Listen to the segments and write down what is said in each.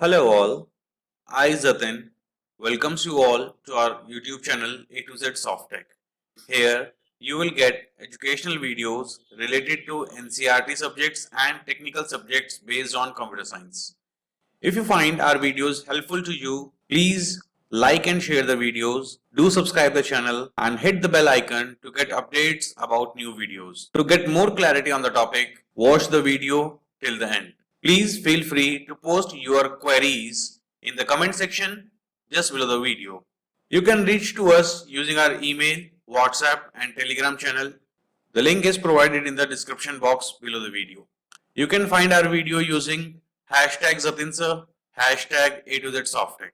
Hello all, I Zatin welcomes you all to our YouTube channel A to Z Soft Tech. Here you will get educational videos related to NCERT subjects and technical subjects based on computer science. If you find our videos helpful to you, please like and share the videos, do subscribe the channel and hit the bell icon to get updates about new videos. To get more clarity on the topic, watch the video till the end. Please feel free to post your queries in the comment section just below the video. You can reach to us using our email, WhatsApp and Telegram channel. The link is provided in the description box below the video. You can find our video using hashtag Zatinsa, hashtag A to Z Softtech.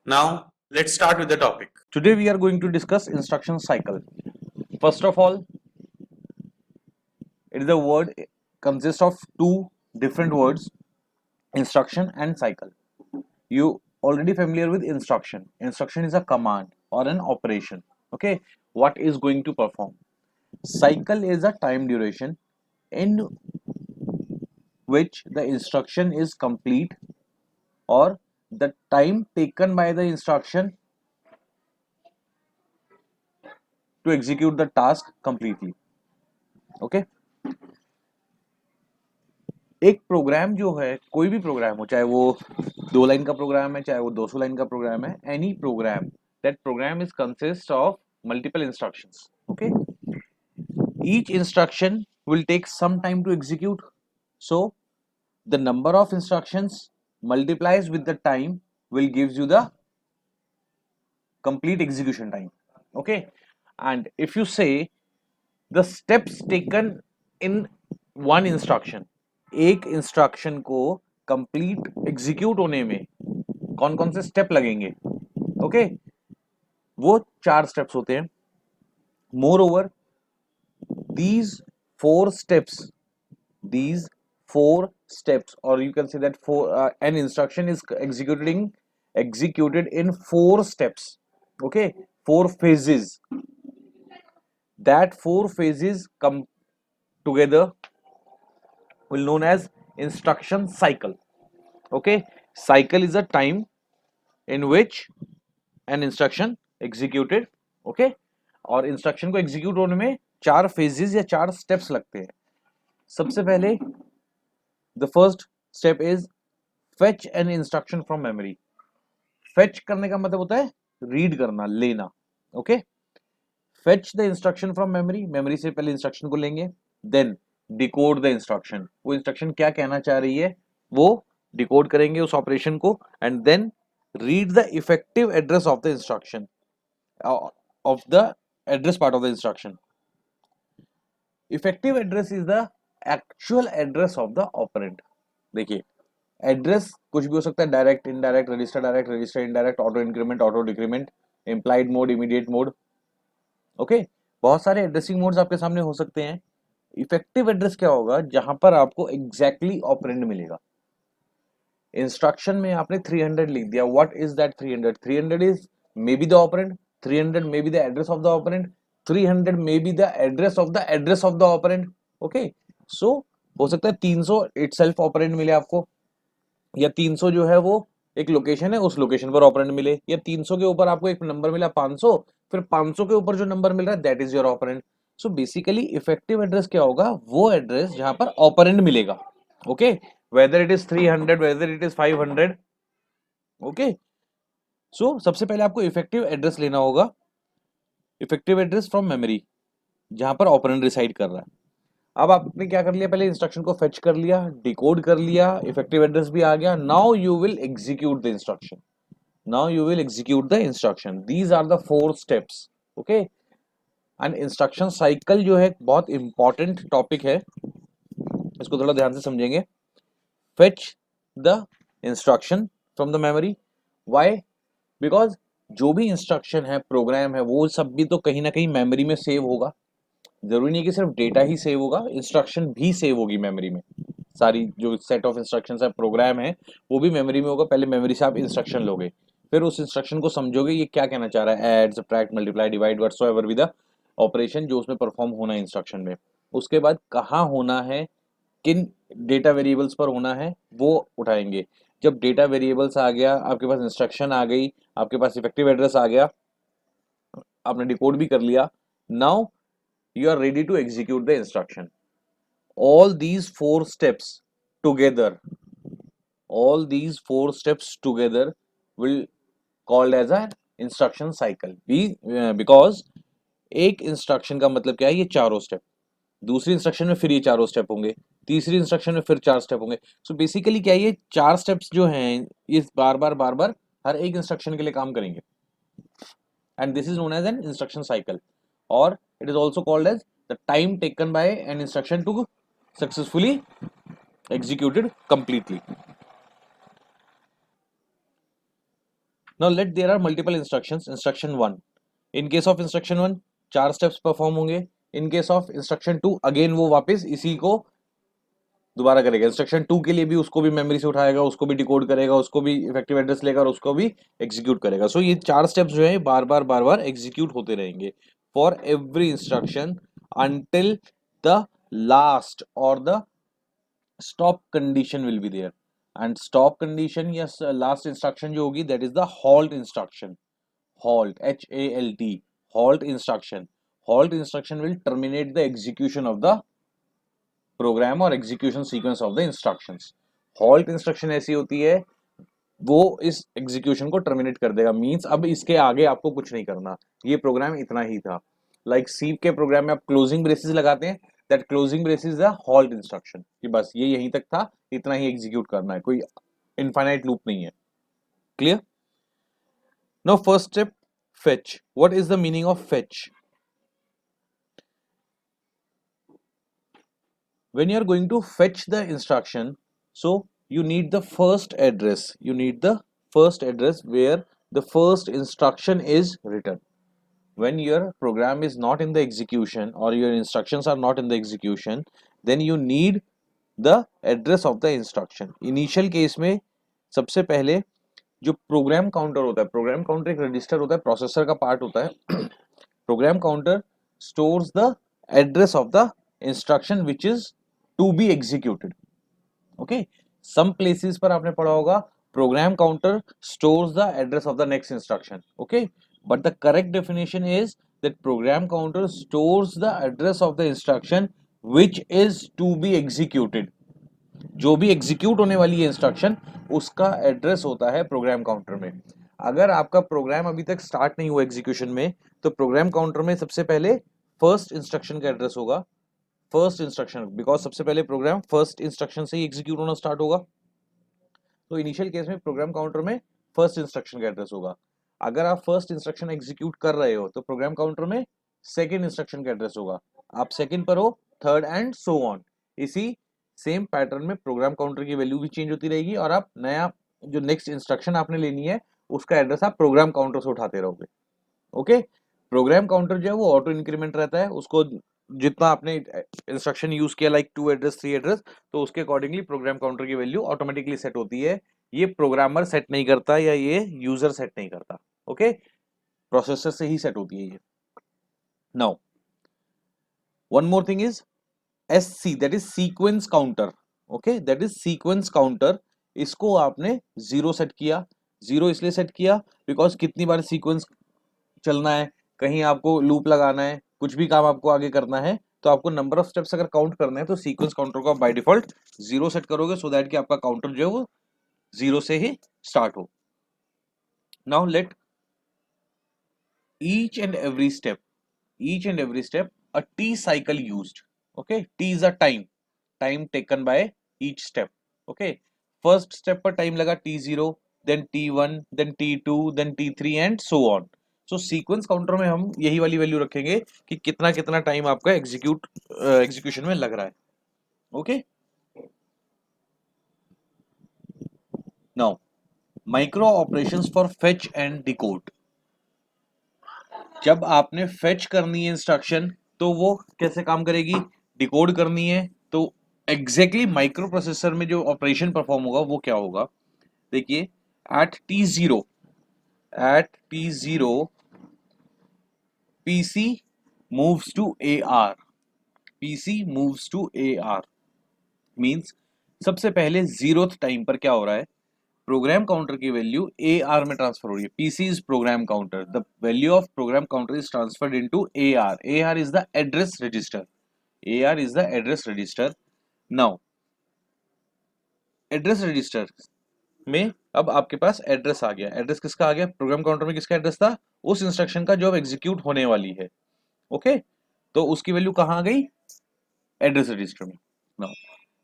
Now, let's start with the topic. Today we are going to discuss instruction cycle. First of all, it is a word consists of two different words, instruction and cycle. You already familiar with instruction. Instruction is a command or an operation. Okay, what is going to perform. Cycle is a time duration in which the instruction is complete or the time taken by the instruction to execute the task completely. Okay, एक programme जो है, कोई भी programme हो, चाहे वो 2 line का program है, चाहे वो 200 लाइन का प्रोग्राम है, any program, that program is consist of multiple instructions. Okay, each instruction will take some time to execute, so the number of instructions multiplies with the time will gives you the complete execution time. Okay, and if you say the steps taken in one instruction, एक instruction को complete execute होने में कौन कौन से step लगेंगे, okay, वो 4 steps होते हैं. More over these 4 steps or you can say that an instruction is executed in 4 steps. Okay, 4 phases. That 4 phases come together will known as instruction cycle. Okay, cycle is a time in which an instruction executed. Okay, और instruction को execute होने में 4 phases या 4 steps लगते हैं. सबसे पहले the first step is fetch an instruction from memory. Fetch करने का मतलब होता है रीड करना, लेना. Okay, fetch the instruction from memory. Memory से पहले इंस्ट्रक्शन को लेंगे, देन डिकोड द इंस्ट्रक्शन. वो इंस्ट्रक्शन क्या कहना चाह रही है वो डिकोड करेंगे उस ऑपरेशन को, and then read the effective address of the instruction, of the address part of the instruction. Effective address is the actual address of the operand. देखिए, एड्रेस कुछ भी हो सकता है, direct, indirect, register indirect, auto increment, auto decrement, implied mode, immediate mode. Okay, बहुत सारे addressing modes आपके सामने हो सकते हैं. इफेक्टिव एड्रेस क्या होगा, जहां पर आपको एग्जैक्टली ऑपरेंड मिलेगा. इंस्ट्रक्शन में आपने 300 लिख दिया, what is that 300? 300 is may be the operand, 300 may be the address of the operand, 300 may be the address of the operand. Okay, so हो सकता है 300 itself ऑपरेंड मिले आपको, या 300 जो है वो एक लोकेशन है, उस लोकेशन पर ऑपरेंड मिले, या 300 के ऊपर आपको एक नंबर मिला 500, फिर 500 के ऊपर जो नंबर मिल रहा है that is your operand. So basically effective address क्या होगा, वो एड्रेस जहां पर ऑपरेंड मिलेगा. Okay, whether it is 300, whether it is 500. Okay, so सबसे पहले आपको इफेक्टिव एड्रेस लेना होगा, इफेक्टिव एड्रेस फ्रॉम मेमोरी, जहां पर ऑपरेंड रिसाइड कर रहा है. अब आपने क्या कर लिया, पहले इंस्ट्रक्शन को फेच कर लिया, डिकोड कर लिया, इफेक्टिव एड्रेस भी आ गया. Now you will execute the instruction. These are the 4 steps. Okay, and instruction cycle जो है बहुत इंपॉर्टेंट टॉपिक है, इसको थोड़ा ध्यान से समझेंगे. Fetch the instruction from the memory. Why? Because जो भी इंस्ट्रक्शन है, प्रोग्राम है, वो सब भी तो कहीं ना कहीं मेमोरी में सेव होगा. जरूरी नहीं कि सिर्फ डेटा ही सेव होगा, इंस्ट्रक्शन भी सेव होगी मेमोरी में. सारी जो सेट ऑफ इंस्ट्रक्शंस है, प्रोग्राम है, वो भी मेमोरी में होगा. पहले मेमोरी से आप इंस्ट्रक्शन लोगे, फिर उस इंस्ट्रक्शन को समझोगे ये क्या कहना चाह रहा है, add, subtract, multiply, divide, whatsoever be the operation जो उसमें परफॉर्म होना है इंस्ट्रक्शन में. उसके बाद कहाँ होना है, किन डेटा वेरिएबल्स पर होना है, वो उठाएंगे. जब डेटा वेरिएबल्स आ गया, आपके पास इंस्ट्रक्शन आ गई, आपके पास इफेक्टिव एड्रेस आ गया, आपने डिकोड भी कर लिया, now you are ready to execute the instruction. All these four steps together, all these four steps together will called as a instruction cycle. Because एक इंस्ट्रक्शन का मतलब क्या है, ये चारों स्टेप, दूसरी इंस्ट्रक्शन में फिर ये चारों स्टेप होंगे, तीसरी इंस्ट्रक्शन में फिर चार स्टेप होंगे. सो बेसिकली क्या है, ये चार स्टेप्स जो हैं ये बार बार हर एक इंस्ट्रक्शन के लिए काम करेंगे. And this is known as an instruction cycle, or it is also called as the time taken by an instruction to successfully executed completely. Now let there are multiple instructions. Instruction 1, in case of instruction 1 चार steps perform होंगे. In case of instruction 2 again वो वापस इसी को दोबारा करेगा. Instruction 2 के लिए भी उसको भी मेमोरी से उठाएगा, उसको भी डिकोड करेगा, उसको भी इफेक्टिव एड्रेस लेगा और उसको भी एग्जीक्यूट करेगा. सो ये चार स्टेप्स जो है बार बार एग्जीक्यूट होते रहेंगे for every instruction until the last or the stop condition will be there. And stop condition या last instruction जो होगी that is the halt instruction. Halt, HALT, halt instruction. Halt instruction will terminate the execution of the program or execution sequence of the instructions. Halt instruction ऐसी होती है वो इस execution को terminate कर देगा. मींस अब इसके आगे आपको कुछ नहीं करना, ये प्रोग्राम इतना ही था. लाइक सी के प्रोग्राम में आप क्लोजिंग ब्रेसेस लगाते हैं, that closing braces is a halt instruction कि बस ये यहीं तक था, इतना ही एग्जीक्यूट करना है, कोई इनफाइनाइट लूप नहीं है. Clear? Now first step, fetch. What is the meaning of fetch? When you are going to fetch the instruction, so you need the first address, where the first instruction is written. When your program is not in the execution or your instructions are not in the execution, then you need the address of the instruction. Initial case में सबसे पहले जो program counter होता है, program counter एक register होता है, processor का पार्ट होता है. Program counter stores the address of the instruction which is to be executed. Okay, some places पर आपने पढ़ा होगा program counter stores the address of the next instruction. Okay, but the correct definition is that program counter stores the address of the instruction which is to be executed. जो भी execute होने वाली है instruction उसका address होता है program counter में. अगर आपका प्रोग्राम अभी तक स्टार्ट नहीं हुआ एग्जीक्यूशन में, तो प्रोग्राम काउंटर में सबसे पहले फर्स्ट इंस्ट्रक्शन का एड्रेस होगा. फर्स्ट इंस्ट्रक्शन, बिकॉज सबसे पहले प्रोग्राम फर्स्ट इंस्ट्रक्शन से ही एग्जीक्यूट होना स्टार्ट होगा. तो इनिशियल केस में प्रोग्राम काउंटर में फर्स्ट इंस्ट्रक्शन का एड्रेस होगा. अगर आप फर्स्ट इंस्ट्रक्शन एग्जीक्यूट कर रहे हो तो प्रोग्राम काउंटर में सेकंड इंस्ट्रक्शन का एड्रेस होगा. आप सेकंड पर हो, थर्ड एंड सो ऑन. इसी सेम पैटर्न में प्रोग्राम काउंटर की वैल्यू भी चेंज होती रहेगी और आप नया जो नेक्स्ट इंस्ट्रक्शन आपने लेनी है उसका एड्रेस आप प्रोग्राम काउंटर से उठाते रहोगे. ओके, प्रोग्राम काउंटर जो है वो ऑटो इंक्रीमेंट रहता है. उसको जितना आपने इंस्ट्रक्शन यूज किया, लाइक 2 एड्रेस 3 एड्रेस, तो उसके अकॉर्डिंगली प्रोग्राम काउंटर की वैल्यू ऑटोमेटिकली सेट होती है. ये प्रोग्रामर सेट नहीं करता या ये यूजर सेट नहीं करता. ओके, प्रोसेसर से ही सेट होती है ये. Now one more thing is SC, that is sequence counter. Okay, that is sequence counter. इसको आपने 0 सेट किया. 0 इसलिए सेट किया बिकॉज कितनी बार सीक्वेंस चलना है, कहीं आपको लूप लगाना है, कुछ भी काम आपको आगे करना है, तो आपको नंबर ऑफ स्टेप्स अगर काउंट करना है तो सीक्वेंस काउंटर को आप बाय डिफॉल्ट 0 सेट करोगे, सो दैट कि आपका काउंटर जो है वो 0 से ही स्टार्ट हो. Now let each and every step a T cycle used. Okay, T is a time taken by each step. Okay, first step पर time लगा T0, then T1, then T2, then T3 and so on. So sequence counter में हम यही वाली value रखेंगे कि कितना कितना टाइम आपका एग्जीक्यूशन में लग रहा है. Okay, now micro operations for fetch and decode. जब आपने फेच करनी है इंस्ट्रक्शन तो वो कैसे काम करेगी, डिकोड करनी है तो एग्जैक्टली माइक्रो प्रोसेसर में जो ऑपरेशन परफॉर्म होगा वो क्या होगा. देखिए, at T0 PC moves to AR. Means सबसे पहले 0th टाइम पर क्या हो रहा है, प्रोग्राम काउंटर की वैल्यू AR में ट्रांसफर हो रही है. PC is program counter. The value of program counter is transferred into AR. AR is the address register. AR is the address register. Now, address register में अब आपके पास address आ गया. Address किसका आ गया? प्रोग्राम काउंटर में किसका एड्रेस था? उस इंस्ट्रक्शन का जो अब एग्जीक्यूट होने वाली है. ओके, तो उसकी वैल्यू कहां आ गई? एड्रेस रजिस्टर में. Now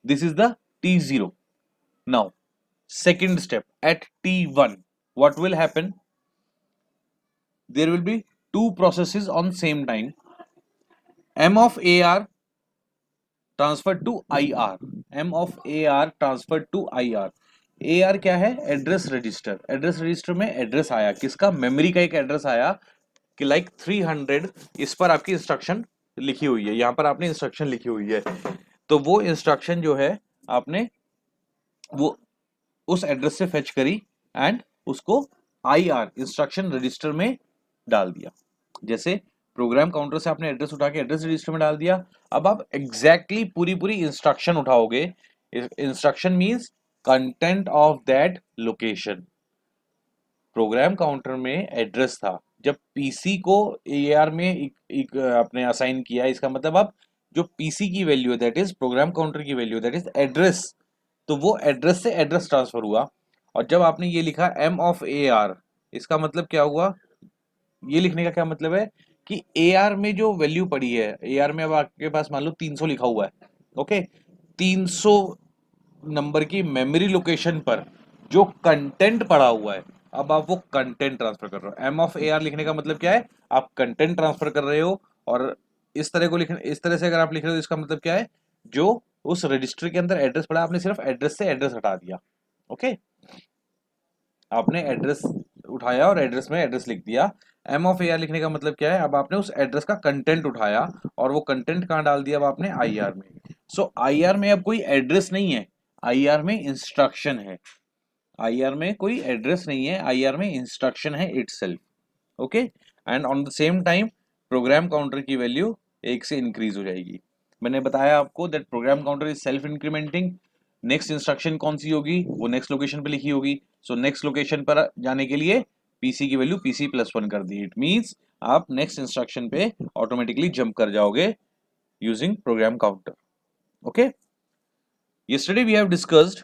this is the T0. Now second step at T1, what will happen? There will be two processes on same time. M of AR transferred to IR. M of AR transferred to IR. AR क्या है? Address register. Address register में address आया किसका? Memory का एक address आया कि like 300. इस पर आपकी इंस्ट्रक्शन लिखी हुई है, यहां पर आपने इंस्ट्रक्शन लिखी हुई है. तो वो इंस्ट्रक्शन जो है आपने वो उस एड्रेस से फेच करी एंड उसको IR इंस्ट्रक्शन रजिस्टर में डाल दिया. जैसे प्रोग्राम काउंटर से आपने एड्रेस उठा के एड्रेस रजिस्टर में डाल दिया. अब आप एग्जैक्टली पूरी इंस्ट्रक्शन उठाओगे. Instruction means content of that location. Program counter में एड्रेस था, जब पीसी को AR में एक आपने असाइन किया, इसका मतलब अब जो पीसी की वैल्यू है दैट इज प्रोग्राम काउंटर की वैल्यू दैट इज एड्रेस, तो वो एड्रेस से एड्रेस ट्रांसफर हुआ. और जब आपने ये लिखा M of AR, इसका मतलब क्या हुआ? ये लिखने का क्या मतलब है कि AR में जो वैल्यू पड़ी है, AR में अब आपके पास मान लो 300 लिखा हुआ है. ओके, 300 नंबर की मेमोरी लोकेशन पर जो कंटेंट पड़ा हुआ है, अब आप वो कंटेंट ट्रांसफर कर रहे हो. M of AR लिखने का मतलब क्या है? आप कंटेंट ट्रांसफर कर रहे हो. और इस तरह को लिखने, इस तरह से अगर आप लिख रहे हो, इसका मतलब क्या है? जो उस रजिस्टर के अंदर एड्रेस पड़ा, आपने सिर्फ एड्रेस से एड्रेस हटा दिया. ओके, आपने एड्रेस उठाया और एड्रेस में एड्रेस लिख दिया. M of AR लिखने का मतलब क्या है? अब आपने उस एड्रेस का कंटेंट उठाया और वो कंटेंट कहाँ डाल दिया? अब आपने IR में. सो IR में अब कोई एड्रेस नहीं है, IR में इंस्ट्रक्शन है. IR में कोई एड्रेस नहीं है, IR में इंस्ट्रक्शन है itself. Okay, and on the same time program counter की वैल्यू 1 से इंक्रीज हो जाएगी. मैंने बताया आपको that program counter is self incrementing. Next instruction कौन सी होगी? वो नेक्स्ट लोकेशन पे लिखी होगी. सो नेक्स्ट लोकेशन पर जाने के लिए पीसी की वैल्यू PC+1 कर दी. इट मींस आप नेक्स्ट इंस्ट्रक्शन पे ऑटोमेटिकली जंप कर जाओगे using program counter. Okay, yesterday we have discussed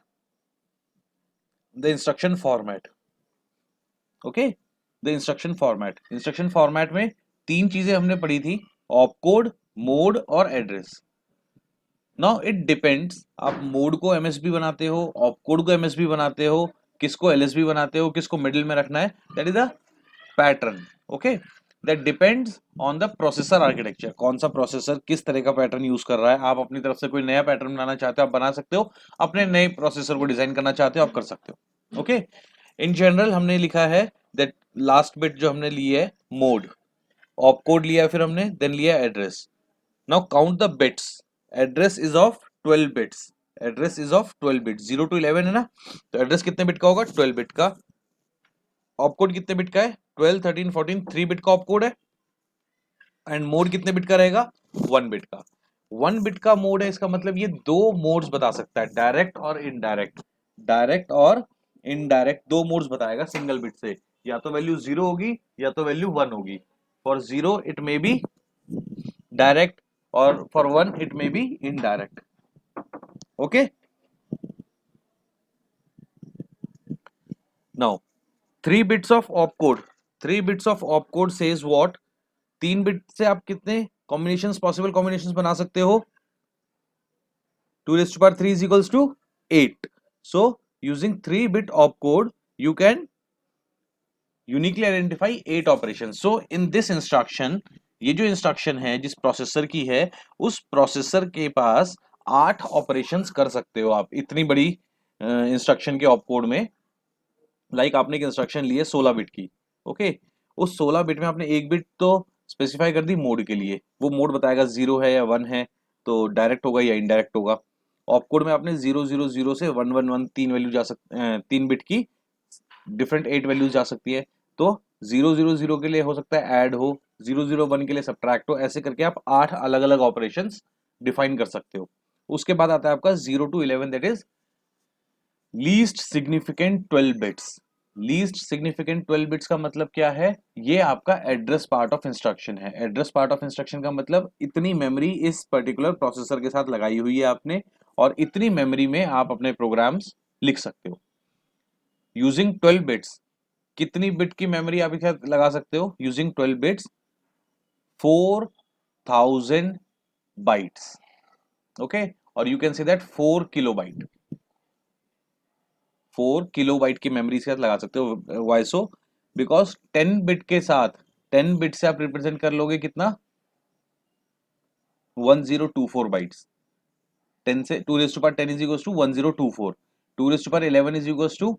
the instruction format. Okay, the instruction format. Instruction format में 3 चीजें हमने पढ़ी थी: ऑपकोड, मोड और एड्रेस. नाउ इट डिपेंड्स, आप मोड को MSB बनाते हो, ऑपकोड को MSB बनाते हो, किसको LSB बनाते हो, किसको मिडिल में रखना है, that is a pattern. Okay, that depends on the processor architecture. कौन सा प्रोसेसर किस तरह का पैटर्न यूज कर रहा है. आप अपनी तरफ से कोई नया पैटर्न बनाना चाहते हो, आप बना सकते हो. अपने नए प्रोसेसर को डिजाइन करना चाहते हो, आप कर सकते हो. ओके, इन जनरल हमने लिखा है दैट लास्ट बिट जो हमने ली है मोड, ऑपकोड लिया, फिर हमने देन लिया address. Now count the bits. Address is of 12 bits. Address is of 12 bits, 0 to 11 है ना, तो एड्रेस कितने बिट का होगा? 12 बिट का. ऑपकोड कितने बिट का है? 12, 13, 14, 3 बिट का ऑपकोड है. एंड मोड कितने बिट का रहेगा? 1 बिट का. 1 बिट का मोड है, इसका मतलब ये दो मोड्स बता सकता है, डायरेक्ट और इनडायरेक्ट. डायरेक्ट और इनडायरेक्ट दो मोड्स बताएगा सिंगल बिट से. या तो वैल्यू 0 होगी या तो वैल्यू 1 होगी. For 0 it may be direct और for 1 it may be indirect. Okay, now 3 bits of opcode. 3 bits of opcode says what? 3 bit से आप कितने कॉम्बिनेशंस, पॉसिबल कॉम्बिनेशंस बना सकते हो? 2 raised to power 3 is equals to 8. So using 3 bit opcode you can uniquely identify 8 operations. So in this instruction, ये जो instruction है जिस प्रोसेसर की है, उस प्रोसेसर के पास 8 ऑपरेशंस कर सकते हो आप इतनी बड़ी इंस्ट्रक्शन के ऑपकोड में. लाइक आपने एक इंस्ट्रक्शन ली है 16 बिट की. ओके, उस 16 बिट में आपने एक बिट तो स्पेसिफाई कर दी मोड के लिए, वो मोड बताएगा 0 है या 1 है, तो डायरेक्ट होगा या इनडायरेक्ट होगा. ऑपकोड में आपने 000 से 111 तीन वैल्यू जा सकते, 3 बिट की डिफरेंट 8 वैल्यूज जा सकती है. तो 000 के लिए हो सकता है ऐड हो, 001 के लिए सब्ट्रैक्ट हो, ऐसे करके आप 8 अलग अलग ऑपरेशंस डिफाइन कर सकते हो. उसके बाद आता है आपका 0 to 11 that is least significant 12 bits. Least significant 12 bits का मतलब क्या है? ये आपका एड्रेस पार्ट ऑफ इंस्ट्रक्शन है। एड्रेस पार्ट ऑफ इंस्ट्रक्शन का मतलब इतनी मेमोरी इस पर्टिकुलर प्रोसेसर के साथ लगाई हुई है आपने, और इतनी मेमोरी में आप अपने प्रोग्राम्स लिख सकते हो। यूजिंग 12 बिट्स, कितनी बिट की मेमोरी आप इसके साथ लगा सकते हो? यूजिंग 12 बिट्स 4000 बाइट्स, ओके, और you can say that 4 kilobyte. 4 kilobyte की मेमोरी से लगा सकते हो। Y so? बिकॉज 10 बिट के साथ 10 बिट से आप रिप्रेजेंट कर लोगे कितना? 1024 बाइट्स। 10 से 2 raise to power 10 is equals to 1024। 2 raise to power 11 is equals to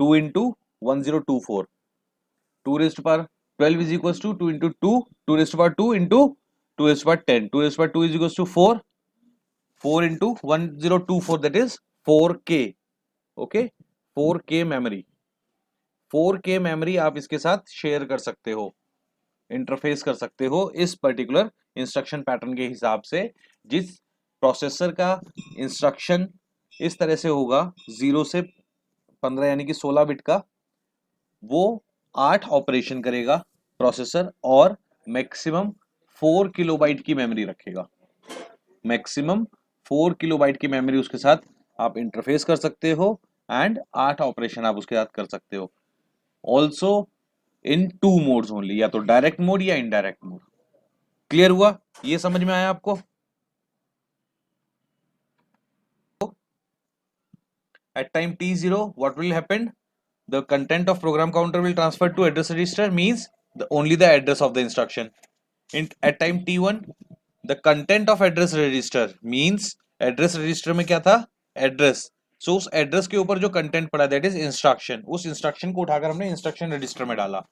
2 into 1024। 2 raise to power 12 is equals to 2 into 2, 2 raise to power 2 into 2 raise to power 10, 2 raise to power 2 is equals to 4, 4 into 1024, that is 4K, okay, 4K memory. 4K memory आप इसके साथ share कर सकते हो, interface कर सकते हो इस पर्टिकुलर इंस्ट्रक्शन पैटर्न के हिसाब से। जिस प्रोसेसर का इंस्ट्रक्शन इस तरह से होगा 0 से 15 यानी कि 16 बिट का, वो 8 ऑपरेशन करेगा प्रोसेसर और मैक्सिमम 4 किलोबाइट की मेमोरी रखेगा। मैक्सिमम 4 किलोबाइट की मेमोरी उसके साथ आप इंटरफेस कर सकते हो एंड 8 ऑपरेशन आप उसके साथ कर सकते हो। ऑल्सो इन 2 मोड्स ओनली, या तो डायरेक्ट मोड या इनडायरेक्ट मोड। क्लियर हुआ? ये समझ में आया आपको? At time t0, what will happen? The content of program counter will transfer to address register, means only the address of the instruction. At time t1, the content of address register means address register में क्या था? Address. So उस address के ऊपर जो content पड़ा, that is instruction, उस instruction को उठाकर हमने instruction register में डाला।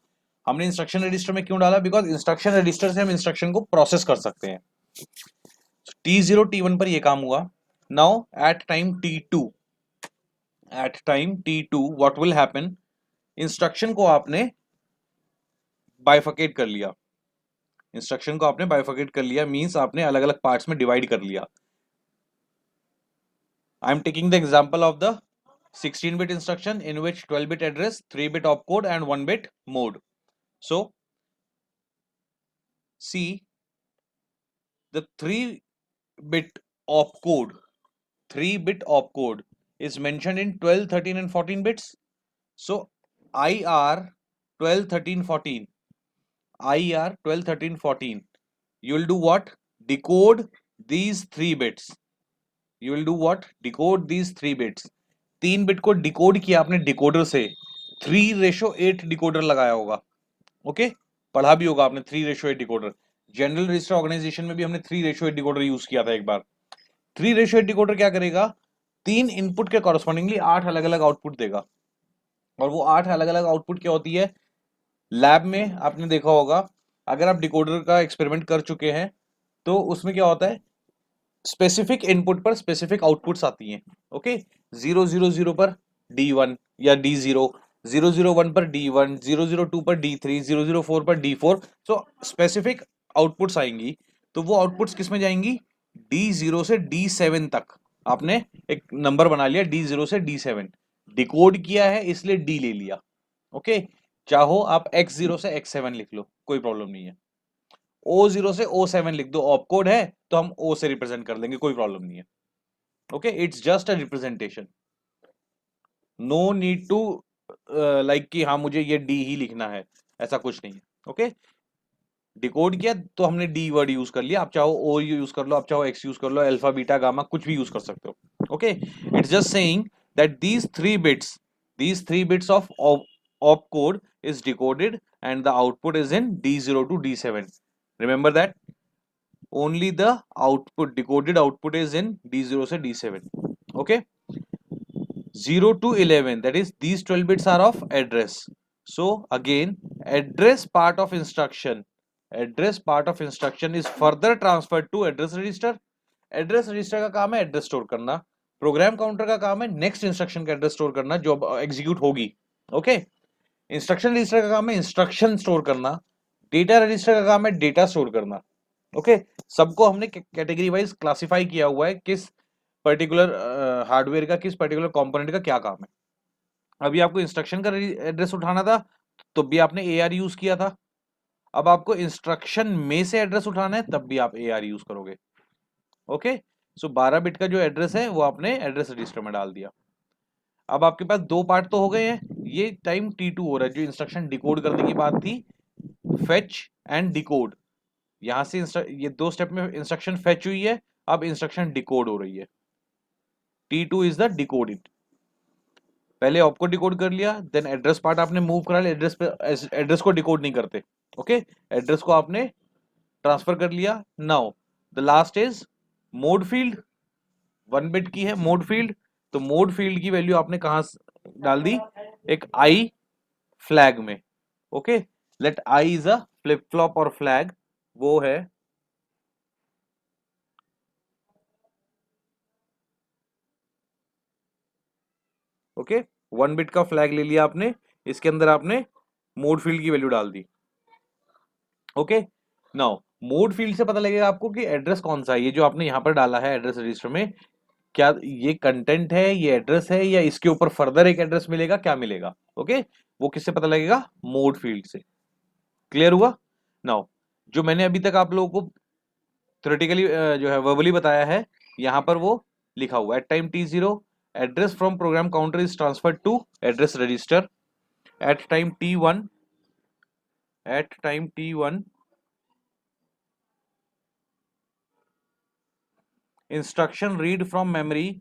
हमने instruction register में क्यों डाला? Because instruction register से हम instruction को process कर सकते हैं। t0 t1 पर ये काम हुआ। Now at time t2, at time t2 what will happen? Instruction को आपने बाइफर्केट कर लिया। इंस्ट्रक्शन को आपने बाइफर्केट कर लिया मींस आपने अलग अलग पार्ट्स में डिवाइड कर लिया। I am taking the example of the 16 bit instruction in which 12 bit address, 3 bit opcode and 1 bit mode. So see, the 3 bit opcode, 3 bit opcode is mentioned in 12, 13 and 14 bits. So IR 12, 13, 14, IR 12, 13, 14, you will do what? Decode these 3 bits. You will do what? Decode these 3 bits. 3 bit को decode किया आपने decoder से, 3:8 decoder लगाया होगा, okay, पढ़ा भी होगा आपने 3:8 डिकोडर। जनरल रजिस्टर ऑर्गेनाइजेशन में भी हमने 3:8 डिकोडर यूज किया था एक बार। 3:8 डिकोडर क्या करेगा? 3 इनपुट के कॉरस्पॉन्डिंगली 8 अलग अलग आउटपुट देगा। और वो 8 अलग अलग आउटपुट क्या होती है? लैब में आपने देखा होगा, अगर आप डिकोडर का एक्सपेरिमेंट कर चुके हैं तो उसमें क्या होता है? स्पेसिफिक इनपुट पर स्पेसिफिक आउटपुट्स आती हैं, ओके। 000 पर D1 या D0, 001 पर D1, 002 पर D3, 004 पर D4। सो स्पेसिफिक आउटपुट्स आएंगी, तो वो आउटपुट्स किस में जाएंगी? D0 से D7 तक। आपने एक नंबर बना लिया D0 से D7, डिकोड किया है इसलिए D ले लिया, ओके। चाहो आप X0 से X7 लिख लो, कोई प्रॉब्लम नहीं है। O0 से O7 लिख दो, ऑपकोड है तो हम O से रिप्रेजेंट कर लेंगे, कोई प्रॉब्लम नहीं है, okay. It's just a representation, no need to like कि हाँ मुझे ये D ही लिखना है, ऐसा कुछ नहीं है, ओके। डिकोड किया तो हमने D वर्ड यूज कर लिया, आप चाहो O यूज कर लो, आप चाहो X यूज कर लो, अल्फा बीटा गामा कुछ भी यूज कर सकते हो, okay. It's just saying that these three bits of opcode is decoded and the output is in D0 to D7. Remember that only the output, decoded output is in D0 से D7, okay. 0 to 11, that is these 12 bits are of address. So again, address part of instruction is further transferred to address register. Address register का काम है address store करना, program counter का काम है next instruction का address store करना जो एग्जीक्यूट होगी, ओके। इंस्ट्रक्शन रजिस्टर का काम है इंस्ट्रक्शन स्टोर करना, डेटा रजिस्टर का काम है डेटा स्टोर करना, ओके, सबको हमने कैटेगरी वाइज क्लासिफाई किया हुआ है, किस पर्टिकुलर हार्डवेयर का, किस पर्टिकुलर कंपोनेंट का क्या काम है। अभी आपको इंस्ट्रक्शन का एड्रेस उठाना था तो भी आपने AR यूज किया था, अब आपको इंस्ट्रक्शन में से एड्रेस उठाना है तब भी आप AR यूज करोगे। ओके, सो 12 बिट का जो एड्रेस है वो आपने एड्रेस रजिस्टर में डाल दिया। अब आपके पास दो पार्ट तो हो गए हैं, ये टाइम T2 हो रहा है, जो इंस्ट्रक्शन डिकोड करने की बात थी, फेच एंड डिकोड। यहां से ये दो स्टेप में इंस्ट्रक्शन फेच हुई है, अब इंस्ट्रक्शन डिकोड हो रही है। T2 is the decode it. पहले ऑप को डिकोड कर लिया, देन एड्रेस पार्ट आपने मूव करा लिया, एड्रेस पे एड्रेस को डिकोड नहीं करते। ओके, एड्रेस को आपने ट्रांसफर कर लिया। Now the last is mode field, 1 bit की है मोड फील्ड, तो मोड फील्ड की वैल्यू आपने कहां डाल दी, एक आई फ्लैग में। Okay, let I is a flip flop और फ्लैग, वो है ओके, 1 बिट का फ्लैग ले लिया आपने, इसके अंदर आपने मोड फील्ड की वैल्यू डाल दी। ओके, नाउ मोड फील्ड से पता लगेगा आपको कि एड्रेस कौन सा है, ये जो आपने यहां पर डाला है एड्रेस रजिस्टर में, क्या ये कंटेंट है, ये एड्रेस है, या इसके ऊपर फर्दर एक एड्रेस मिलेगा, क्या मिलेगा। ओके, वो किससे पता लगेगा, मोड फील्ड से। क्लियर हुआ। नाउ जो मैंने अभी तक आप लोगों को थ्योरेटिकली जो है वर्बली बताया है, यहां पर वो लिखा हुआ है, time T0 address from program counter is transferred to address register, at time T1 instruction read from memory,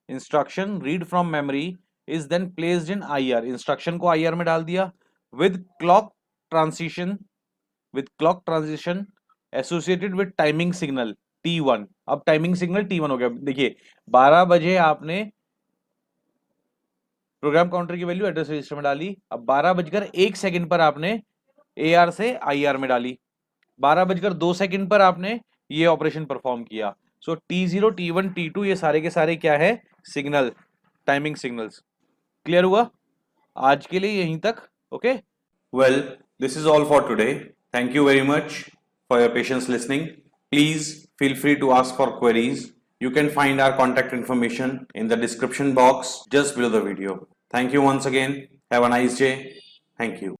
instruction read from memory is then placed in IR, instruction को IR में डाल दिया with clock transition, associated with timing signal T1। अब timing signal T1 हो गया। देखिए 12 बजे आपने प्रोग्राम काउंटर की वैल्यू एड्रेस रजिस्टर में डाली, अब 12 बजकर 1 सेकंड पर आपने AR से IR में डाली, 12 बजकर 2 सेकंड पर आपने ये ऑपरेशन परफॉर्म किया। सो T0 T1 T2 ये सारे के सारे क्या है, सिग्नल, टाइमिंग सिग्नल्स। क्लियर हुआ, आज के लिए यहीं तक। Okay, Well, this is all for today. Thank you very much for your patience listening. Please feel free to ask for queries. You can find our contact information in the description box just below the video. Thank you once again. Have a nice day. Thank you.